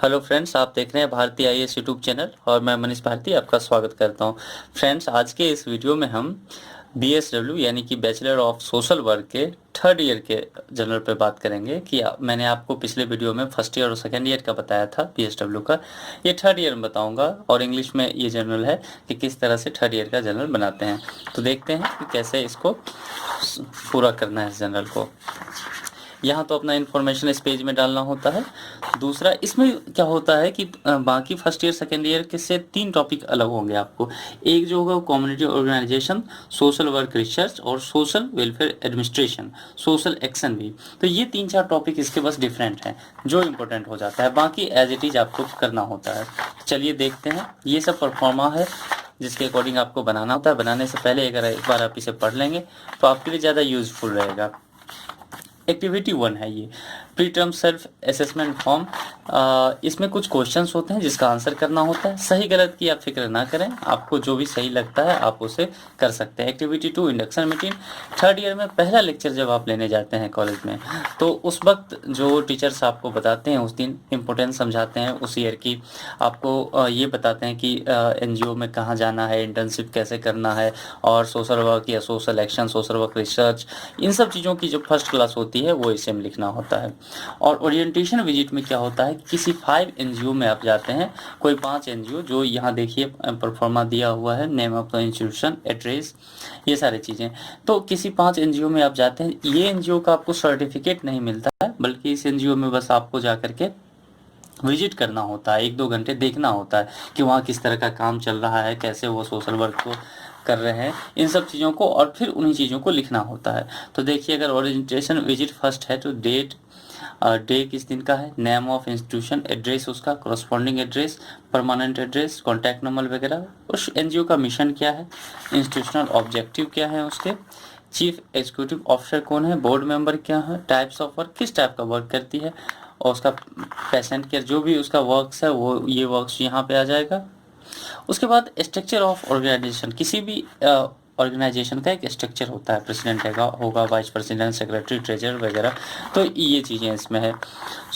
Hello friends, आप देख रहे हैं भारती आईएएस यूट्यूब चैनल और मैं मनीष भारती आपका स्वागत करता हूं। फ्रेंड्स, आज के इस वीडियो में हम बीएसडब्ल्यू यानी कि बैचलर ऑफ सोशल वर्क के थर्ड ईयर के जनरल पे बात करेंगे कि मैंने आपको पिछले वीडियो में फर्स्ट ईयर और सेकेंड ईयर का बताया था बीएसडब्ल्यू का। ये थर्ड ईयर में बताऊंगा और इंग्लिश में ये जनरल है कि किस तरह से थर्ड ईयर का जनरल बनाते हैं। तो देखते हैं कि कैसे इसको पूरा करना है इस जनरल को। यहाँ तो अपना इन्फॉर्मेशन इस पेज में डालना होता है। दूसरा, इसमें क्या होता है कि बाकी फर्स्ट ईयर सेकेंड ईयर के से 3 टॉपिक अलग होंगे आपको। एक जो होगा community organisation, social work research और social welfare administration, social action भी। तो ये 3-4 टॉपिक इसके बस डिफरेंट हैं जो इम्पोर्टेंट हो जाता है, बाकी एज इट इज आपको करना होता है। चलिए देखते हैं। ये सब परफॉर्मा है जिसके अकॉर्डिंग आपको बनाना होता है। बनाने से पहले अगर एक बार आप इसे पढ़ लेंगे तो आपके लिए ज़्यादा यूजफुल रहेगा। एक्टिविटी 1 है ये, pre term self assessment form. इसमें कुछ क्वेश्चंस होते हैं जिसका आंसर करना होता है। सही गलत की आप फिक्र ना करें, आपको जो भी सही लगता है आप उसे कर सकते हैं। Activity 2, induction meeting. Third year में पहला लेक्चर जब आप लेने जाते हैं कॉलेज में, तो उस वक्त जो टीचर्स आपको बताते हैं उस दिन इम्पोर्टेंस समझाते हैं उस ईयर की। आपको ये बताते हैं कि एनजीओ में कहाँ जाना है, इंटर्नशिप कैसे करना है, और सोशल वर्क या social action, social work research, इन सब चीज़ों की जो फर्स्ट क्लास होती है वो इसे में लिखना होता है। और ओरिएंटेशन विजिट में क्या होता है, किसी 5 एनजीओ में आप जाते हैं, कोई 5 एनजीओ जो यहाँ देखिए परफॉर्मा दिया हुआ है, name of the institution, address, ये सारी चीज़ें। तो किसी 5 एनजीओ में आप जाते हैं। ये एनजीओ का आपको सर्टिफिकेट नहीं मिलता है, बल्कि इस एनजीओ में बस आपको जा करके विजिट करना होता है, 1-2 घंटे देखना होता है कि वहाँ किस तरह का काम चल रहा है, कैसे वो सोशल वर्क को कर रहे हैं, इन सब चीज़ों को, और फिर उन्हीं चीज़ों को लिखना होता है। तो देखिए, अगर ओरिएंटेशन विजिट फर्स्ट है तो डेट, डे किस दिन का है, नेम ऑफ इंस्टीट्यूशन, एड्रेस उसका, corresponding address, permanent address, contact number वगैरह, उस एनजीओ का मिशन क्या है, इंस्टीट्यूशनल ऑब्जेक्टिव क्या है उसके, चीफ एग्जीक्यूटिव ऑफिसर कौन है, बोर्ड मेंबर क्या है, टाइप्स ऑफ वर्क, किस टाइप का वर्क करती है, और उसका पेशेंट केयर, जो भी उसका वर्क्स है वो ये वर्क्स यहाँ पे आ जाएगा। उसके बाद स्ट्रक्चर ऑफ ऑर्गेनाइजेशन, किसी भी ऑर्गेनाइजेशन का एक स्ट्रक्चर होता है, प्रेसिडेंट होगा, वाइस प्रेसिडेंट, सेक्रेटरी, ट्रेजरर वगैरह। तो ये चीज़ें इसमें है।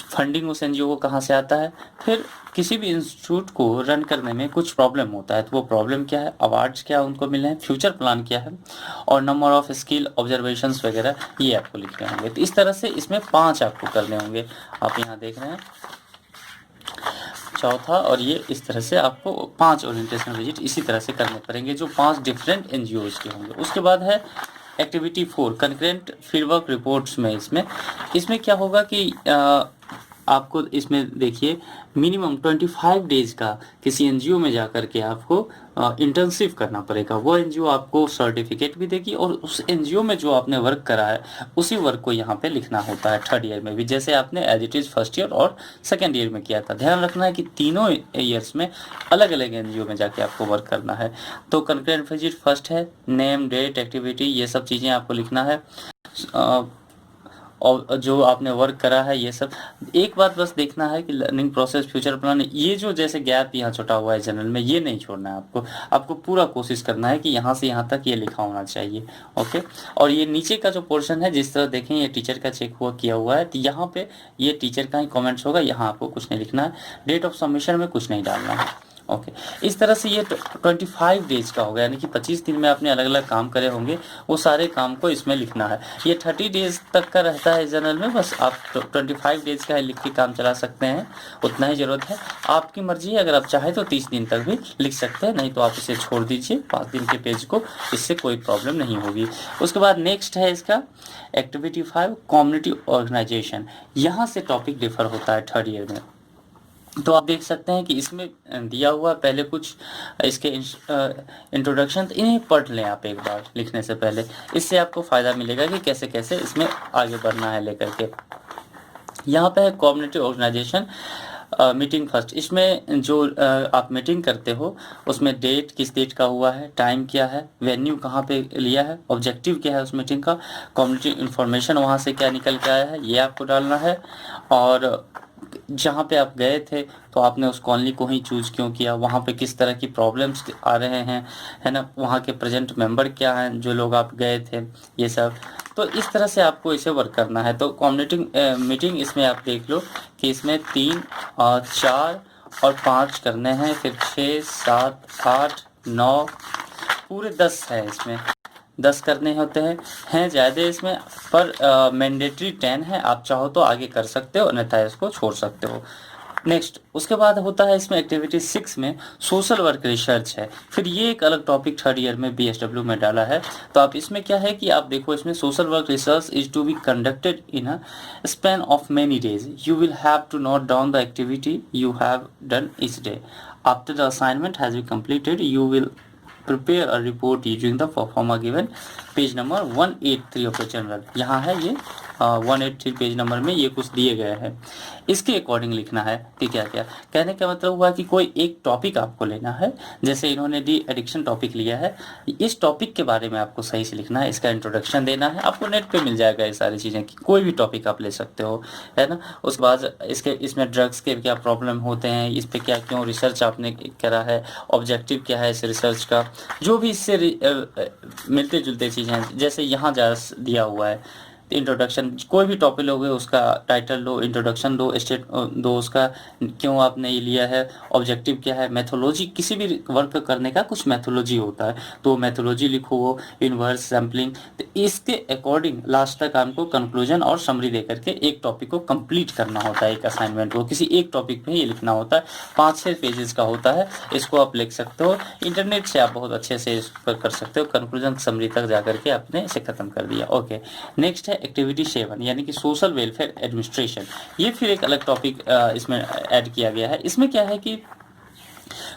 फंडिंग उस एनजीओ को कहाँ से आता है। फिर किसी भी इंस्टीट्यूट को रन करने में कुछ प्रॉब्लम होता है, तो वो प्रॉब्लम क्या है, अवार्ड्स क्या उनको मिले हैं, फ्यूचर प्लान क्या है, और नंबर ऑफ स्किल ऑब्जर्वेशंस वगैरह ये आपको लिखने होंगे। तो इस तरह से इसमें 5 आपको करने होंगे। आप यहाँ देख रहे हैं चौथा, और ये इस तरह से आपको 5 ओरिएंटेशन विजिट इसी तरह से करने पड़ेंगे जो 5 डिफरेंट एनजीओज के होंगे। उसके बाद है activity 4, concurrent field work reports में। इसमें क्या होगा कि आपको इसमें देखिए मिनिमम 25 डेज का किसी एनजीओ में जाकर के आपको इंटर्नशिप करना पड़ेगा। वो एनजीओ आपको सर्टिफिकेट भी देगी, और उस एनजीओ में जो आपने वर्क करा है उसी वर्क को यहाँ पे लिखना होता है थर्ड ईयर में भी, जैसे आपने as it is first year और सेकेंड ईयर में किया था। ध्यान रखना है कि तीनों ईयर्स में अलग अलग एनजीओ में जाके आपको वर्क करना है। तो कंकरेंट विजिट फर्स्ट है, नेम, डेट, एक्टिविटी, ये सब चीज़ें आपको लिखना है, और जो आपने वर्क करा है ये सब। एक बात बस देखना है कि लर्निंग प्रोसेस, फ्यूचर प्लान, ये जो जैसे गैप यहाँ छोटा हुआ है जनरल में, ये नहीं छोड़ना है आपको पूरा कोशिश करना है कि यहाँ से यहाँ तक ये लिखा होना चाहिए। ओके। और ये नीचे का जो पोर्शन है, जिस तरह देखें ये टीचर का चेक हुआ किया हुआ है, तो यहाँ पे ये टीचर का ही कमेंट्स होगा, यहाँ आपको कुछ नहीं लिखना है। डेट ऑफ सबमिशन में कुछ नहीं डालना है। ओके। इस तरह से ये 25 डेज का होगा, यानी कि 25 दिन में आपने अलग अलग काम करे होंगे, वो सारे काम को इसमें लिखना है। ये 30 डेज तक का रहता है जनरल में, बस आप 25 डेज का लिख के काम चला सकते हैं, उतना ही ज़रूरत है। आपकी मर्जी है, अगर आप चाहें तो 30 दिन तक भी लिख सकते हैं, नहीं तो आप इसे छोड़ दीजिए 5 दिन के पेज को, इससे कोई प्रॉब्लम नहीं होगी। उसके बाद नेक्स्ट है इसका एक्टिविटी 5, कम्युनिटी ऑर्गेनाइजेशन। यहाँ से टॉपिक डिफर होता है थर्ड ईयर में। तो आप देख सकते हैं कि इसमें दिया हुआ पहले कुछ इसके इंट्रोडक्शन, इन्हें पढ़ लें आप एक बार लिखने से पहले, इससे आपको फ़ायदा मिलेगा कि कैसे कैसे इसमें आगे बढ़ना है लेकर के। यहाँ पे है कम्युनिटी ऑर्गेनाइजेशन मीटिंग फर्स्ट। इसमें जो आप मीटिंग करते हो उसमें डेट किस डेट का हुआ है, टाइम क्या है, वेन्यू कहाँ पे लिया है, ऑब्जेक्टिव क्या है उस मीटिंग का, कम्युनिटी इन्फॉर्मेशन वहाँ से क्या निकल के आया है, ये आपको डालना है। और जहाँ पे आप गए थे तो आपने उस कॉलोनी को ही चूज़ क्यों किया, वहाँ पे किस तरह की प्रॉब्लम्स आ रहे हैं, है ना, वहाँ के प्रेजेंट मेंबर क्या हैं जो लोग आप गए थे, ये सब। तो इस तरह से आपको इसे वर्क करना है। तो कम्युनिटी मीटिंग इसमें आप देख लो कि इसमें 3 और 4 और 5 करने हैं, फिर 6, 7, 8, 9 पूरे 10 है इसमें, 10 करने होते हैं ज़्यादा इसमें, पर मैंडेटरी 10 है। आप चाहो तो आगे कर सकते हो, अन्यथा इसको छोड़ सकते हो। नेक्स्ट उसके बाद होता है इसमें एक्टिविटी 6 में सोशल वर्क रिसर्च है। फिर ये एक अलग टॉपिक थर्ड ईयर में BSW में डाला है। तो आप इसमें क्या है कि आप देखो, इसमें social work research is to be conducted in a span of many days. You will have to note down the activity you have done each day. After the assignment has been completed, you will prepare a report using the format given, page number 183 of the general. यहाँ है ये 183 page number में ये कुछ दिए गए हैं, इसके अकॉर्डिंग लिखना है कि क्या क्या। कहने का मतलब हुआ कि कोई एक टॉपिक आपको लेना है, जैसे इन्होंने डी एडिक्शन टॉपिक लिया है, इस टॉपिक के बारे में आपको सही से लिखना है, इसका इंट्रोडक्शन देना है। आपको नेट पे मिल जाएगा ये सारी चीज़ें कि कोई भी टॉपिक आप ले सकते हो, है ना। उसके बाद इसमें ड्रग्स के क्या प्रॉब्लम होते हैं, इस पर क्या क्यों रिसर्च आपने करा है, ऑब्जेक्टिव क्या है इस रिसर्च का, जो भी इससे मिलते जुलते चीज़ें हैं। जैसे यहाँ दिया हुआ है इंट्रोडक्शन, कोई भी टॉपिक लोगे उसका टाइटल लो, इंट्रोडक्शन दो, स्टेट दो, उसका क्यों आपने ये लिया है, ऑब्जेक्टिव क्या है, मैथोलॉजी, किसी भी वर्क करने का कुछ मैथोलॉजी होता है तो मैथोलॉजी लिखो, इनवर्स सैम्पलिंग। तो इसके अकॉर्डिंग लास्ट तक आपको कंक्लूजन और समरी दे करके एक टॉपिक को कंप्लीट करना होता है। एक असाइनमेंट को किसी एक टॉपिक पे ही लिखना होता है, 5-6 पेजेस का होता है। इसको आप लिख सकते हो, इंटरनेट से आप बहुत अच्छे से इस पर कर सकते हो। कंक्लूजन समरी तक जा करके आपने इसे खत्म कर दिया। ओके, नेक्स्ट है एक्टिविटी 7 यानी कि सोशल वेलफेयर एडमिनिस्ट्रेशन। ये फिर एक अलग टॉपिक इसमें ऐड किया गया है। इसमें क्या है कि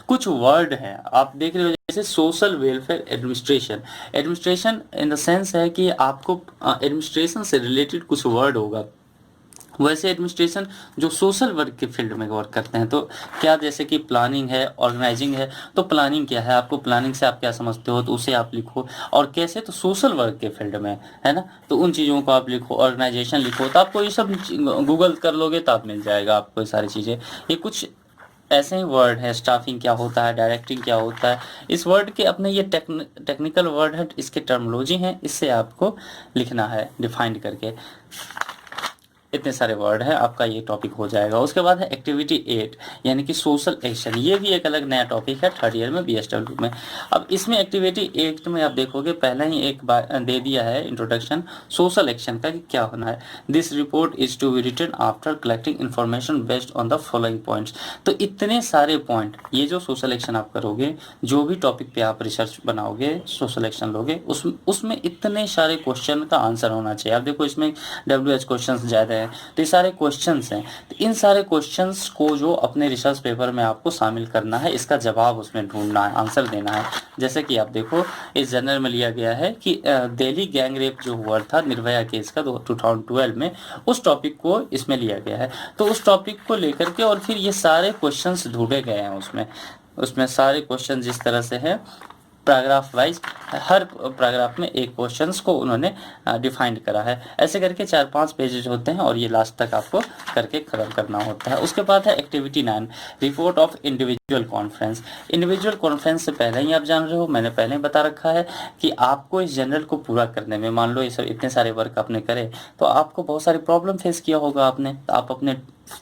कुछ वर्ड हैं आप देख रहे हो, जैसे social welfare administration. Administration in the sense है कि आपको एडमिनिस्ट्रेशन से रिलेटेड कुछ वर्ड होगा। वैसे एडमिनिस्ट्रेशन जो सोशल वर्क के फील्ड में वर्क करते हैं, तो क्या जैसे कि प्लानिंग है, ऑर्गेनाइजिंग है। तो प्लानिंग क्या है, आपको प्लानिंग से आप क्या समझते हो तो उसे आप लिखो। और कैसे, तो सोशल वर्क के फील्ड में, है ना, तो उन चीज़ों को आप लिखो। ऑर्गेनाइजेशन लिखो, तो आपको ये सब गूगल कर लोगे तो आप मिल जाएगा आपको ये सारी चीज़ें। ये कुछ ऐसे ही वर्ड है, स्टाफिंग क्या होता है, डायरेक्टिंग क्या होता है, इस वर्ड के अपने ये टेक्निकल वर्ड है, इसके टर्मोलॉजी हैं, इससे आपको लिखना है डिफाइंड करके। इतने सारे वर्ड है, आपका ये टॉपिक हो जाएगा। उसके बाद है एक्टिविटी 8 यानी कि सोशल एक्शन। ये भी एक अलग नया टॉपिक है थर्ड ईयर में BSW में। अब इसमें एक्टिविटी 8 में आप देखोगे पहले ही एक बार दे दिया है इंट्रोडक्शन सोशल एक्शन का कि क्या होना है। This report is to be written after collecting information based on the following points. तो इतने सारे पॉइंट, ये जो सोशल एक्शन आप करोगे, जो भी टॉपिक पे आप रिसर्च बनाओगे, सोशल एक्शन लोगे, उसमें इतने सारे क्वेश्चन का आंसर होना चाहिए। आप देखो इसमें WH क्वेश्चन ज़्यादा है, तो ये सारे क्वेश्चंस हैं। तो इन सारे क्वेश्चंस को जो अपने रिसर्च पेपर में आपको शामिल करना है, इसका जवाब उसमें ढूंढना है, आंसर देना है। जैसे कि आप देखो इस जर्नल में लिया गया है कि दिल्ली गैंग रेप जो हुआ था निर्भया केस का 2012 में, उस टॉपिक को इसमें लिया गया है। तो उस टॉपिक को लेकर के और फिर ये सारे क्वेश्चंस ढूंढे गए हैं उसमें सारे क्वेश्चन जिस तरह से हैं पैराग्राफ वाइज, हर पैराग्राफ में एक क्वेश्चंस को उन्होंने डिफाइंड करा है। ऐसे करके 4-5 पेजेज होते हैं और ये लास्ट तक आपको करके खत्म करना होता है। उसके बाद है activity 9 report of individual conference. Individual conference से पहले ही आप जान रहे हो, मैंने पहले ही बता रखा है कि आपको इस जनरल को पूरा करने में, मान लो ये सब इतने सारे वर्क आपने करे तो आपको बहुत सारी प्रॉब्लम फेस किया होगा आपने। तो आप अपने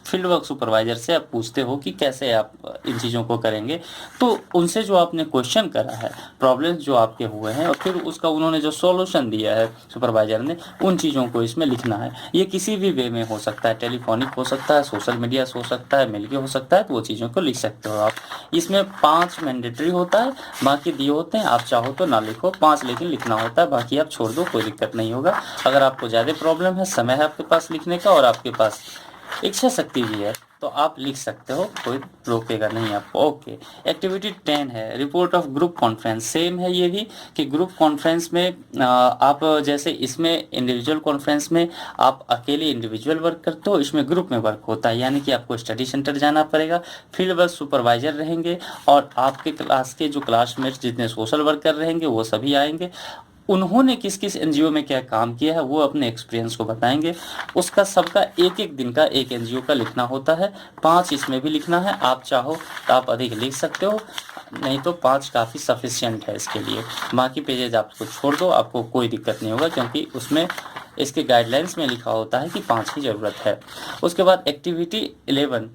फील्ड वर्क सुपरवाइजर से आप पूछते हो कि कैसे आप इन चीज़ों को करेंगे, तो उनसे जो आपने क्वेश्चन करा है, प्रॉब्लम्स जो आपके हुए हैं, और फिर उसका उन्होंने जो सॉल्यूशन दिया है सुपरवाइजर ने, उन चीज़ों को इसमें लिखना है। ये किसी भी वे में हो सकता है, टेलीफोनिक हो सकता है, सोशल मीडिया से हो सकता है, मिल के हो सकता है, तो वो चीज़ों को लिख सकते हो आप। इसमें 5 मैंडेटरी होता है, बाकी दिए होते हैं, आप चाहो तो ना लिखो, 5 लेकिन लिखना होता है, बाकी आप छोड़ दो, कोई दिक्कत नहीं होगा। अगर आपको ज़्यादा प्रॉब्लम है, समय है आपके पास लिखने का और आपके पास इच्छा शक्ति भी है, तो आप लिख सकते हो, कोई रोकेगा नहीं आपको। ओके, एक्टिविटी 10 है report of group conference. Same है ये भी कि ग्रुप कॉन्फ्रेंस में आप जैसे इसमें इंडिविजुअल कॉन्फ्रेंस में आप अकेले इंडिविजुअल वर्क करते हो, इसमें ग्रुप में वर्क होता है, यानी कि आपको स्टडी सेंटर जाना पड़ेगा, फील्ड वर्क सुपरवाइजर रहेंगे और आपके क्लास के जो क्लासमेट्स जितने सोशल वर्कर रहेंगे वो सभी आएंगे। उन्होंने किस किस एनजीओ में क्या काम किया है वो अपने एक्सपीरियंस को बताएंगे। उसका सबका एक एक दिन का एक एनजीओ का लिखना होता है, 5 इसमें भी लिखना है। आप चाहो तो आप अधिक लिख सकते हो, नहीं तो 5 काफ़ी सफिशिएंट है इसके लिए। बाकी पेजेज आपको छोड़ दो, आपको कोई दिक्कत नहीं होगा, क्योंकि उसमें इसके गाइडलाइंस में लिखा होता है कि 5 की ज़रूरत है। उसके बाद activity 11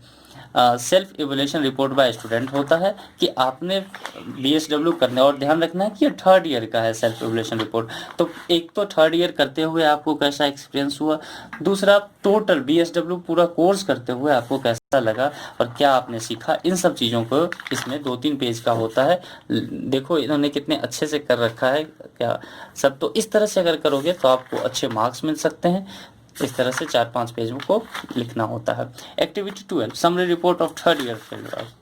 self evolution report by student होता है कि आपने बीएसडब्ल्यू करने, और ध्यान रखना है कि ये 3rd ईयर का है सेल्फ इवोल्यूशन रिपोर्ट। तो एक तो 3rd ईयर करते हुए आपको कैसा एक्सपीरियंस हुआ, दूसरा टोटल बीएसडब्ल्यू पूरा कोर्स करते हुए आपको कैसा लगा और क्या आपने सीखा, इन सब चीज़ों को इसमें 2-3 पेज का होता है। देखो इन्होंने कितने अच्छे से कर रखा है क्या सब। तो इस तरह से अगर करोगे तो आपको अच्छे मार्क्स मिल सकते हैं। इस तरह से 4-5 पेजों को लिखना होता है। Activity 12 summary report of 3rd year field work.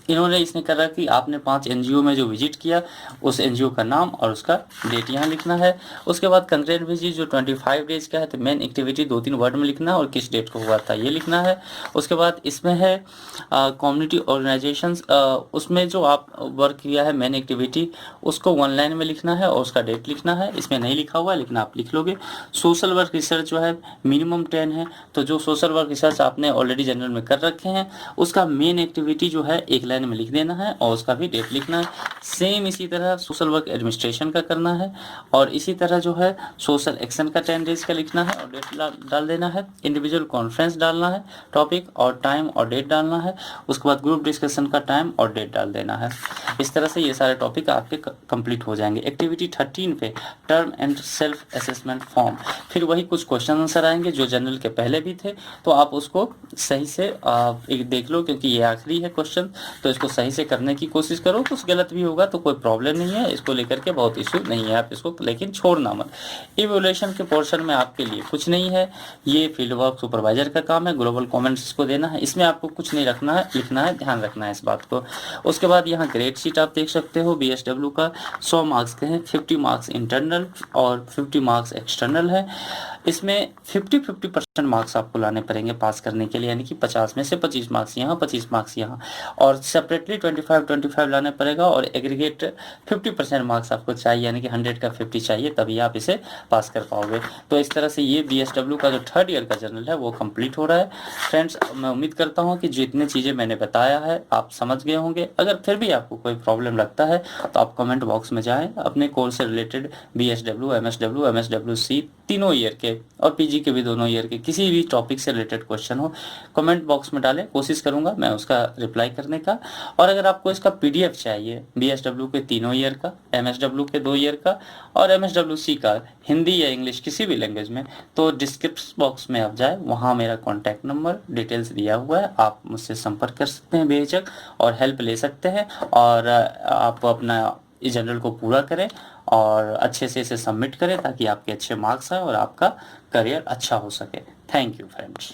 इन्होंने इसने करा कि आपने 5 एनजीओ में जो विजिट किया उस एनजीओ का नाम और उसका डेट यहाँ लिखना है। उसके बाद कंकरेंट विजिट जो 25 डेज का है, तो मेन एक्टिविटी 2-3 वर्ड में लिखना है और किस डेट को हुआ था ये लिखना है। उसके बाद इसमें है कम्युनिटी ऑर्गेनाइजेशंस, उसमें जो आप वर्क किया है मेन एक्टिविटी उसको 1 लाइन में लिखना है और उसका डेट लिखना है। इसमें नहीं लिखा हुआ है लेकिन आप लिख लोगे। सोशल वर्क रिसर्च जो है मिनिमम 10 है, तो जो सोशल वर्क रिसर्च आपने ऑलरेडी जनरल में कर रखे हैं उसका मेन एक्टिविटी जो है 1 लाइन में लिख देना है और उसका भी डेट लिखना है। सेम इसी तरह सोशल वर्क एडमिनिस्ट्रेशन का करना है और इसी तरह जो है सोशल एक्शन का 10 डेज का लिखना है और डेट डाल देना है। इंडिविजुअल कॉन्फ्रेंस डालना है, टॉपिक और टाइम और डेट डालना है। उसके बाद ग्रुप डिस्कशन का टाइम और डेट डाल देना है। इस तरह से ये सारे टॉपिक आपके कंप्लीट हो जाएंगे। एक्टिविटी 13 पे term and self assessment form, फिर वही कुछ क्वेश्चन आंसर आएंगे जो जनरल के पहले भी थे, तो आप उसको सही से एक देख लो, क्योंकि ये आखिरी है क्वेश्चन, तो इसको सही से करने की कोशिश करो। कुछ गलत भी होगा तो कोई प्रॉब्लम नहीं है, इसको लेकर के बहुत इशू नहीं है, आप इसको लेकिन छोड़ना मत। इवोल्यूशन के पोर्शन में आपके लिए कुछ नहीं है, ये फील्ड वर्क सुपरवाइजर का काम है, ग्लोबल कमेंट्स इसको देना है, इसमें आपको कुछ नहीं रखना है, लिखना है, ध्यान रखना है इस बात को। उसके बाद यहाँ ग्रेड शीट आप देख सकते हो बीएसडब्ल्यू का 100 मार्क्स के हैं, 50 मार्क्स इंटरनल और 50 मार्क्स एक्सटर्नल है। इसमें 50-50% मार्क्स आपको लाने पड़ेंगे पास करने के लिए, यानी कि 50 में से 25 मार्क्स यहाँ, 25 मार्क्स यहाँ, और सेपरेटली 25-25 लाने पड़ेगा और एग्रीगेट 50% मार्क्स आपको चाहिए, यानी कि 100 का 50 चाहिए, तभी आप इसे पास कर पाओगे। तो इस तरह से ये बीएसडब्ल्यू का जो 3rd ईयर का जर्नल है वो कंप्लीट हो रहा है। फ्रेंड्स, मैं उम्मीद करता हूँ कि जितनी चीज़ें मैंने बताया है आप समझ गए होंगे। अगर फिर भी आपको कोई प्रॉब्लम लगता है तो आप कमेंट बॉक्स में जाएँ, अपने कोर्स से रिलेटेड बीएसडब्ल्यू, एमएसडब्ल्यू, एमएसडब्ल्यूसी तीनों ईयर के और पीजी के भी दोनों ईयर के किसी भी टॉपिक से रिलेटेड क्वेश्चन हो कमेंट बॉक्स में डालें, कोशिश करूंगा मैं उसका रिप्लाई करने का। और अगर आपको इसका पीडीएफ चाहिए बीएसडब्ल्यू के तीनों ईयर का, एमएसडब्ल्यू के 2 ईयर का और एमएसडब्ल्यूसी का हिंदी या इंग्लिश किसी भी लैंग्वेज में, तो डिस्क्रिप्शन बॉक्स में आप जाए, वहाँ मेरा कॉन्टैक्ट नंबर डिटेल्स दिया हुआ है, आप मुझसे संपर्क कर सकते हैं बेझिझक और हेल्प ले सकते हैं। और आप अपना इस जनरल को पूरा करें और अच्छे से इसे सबमिट करें ताकि आपके अच्छे मार्क्स आए और आपका करियर अच्छा हो सके। Thank you friends.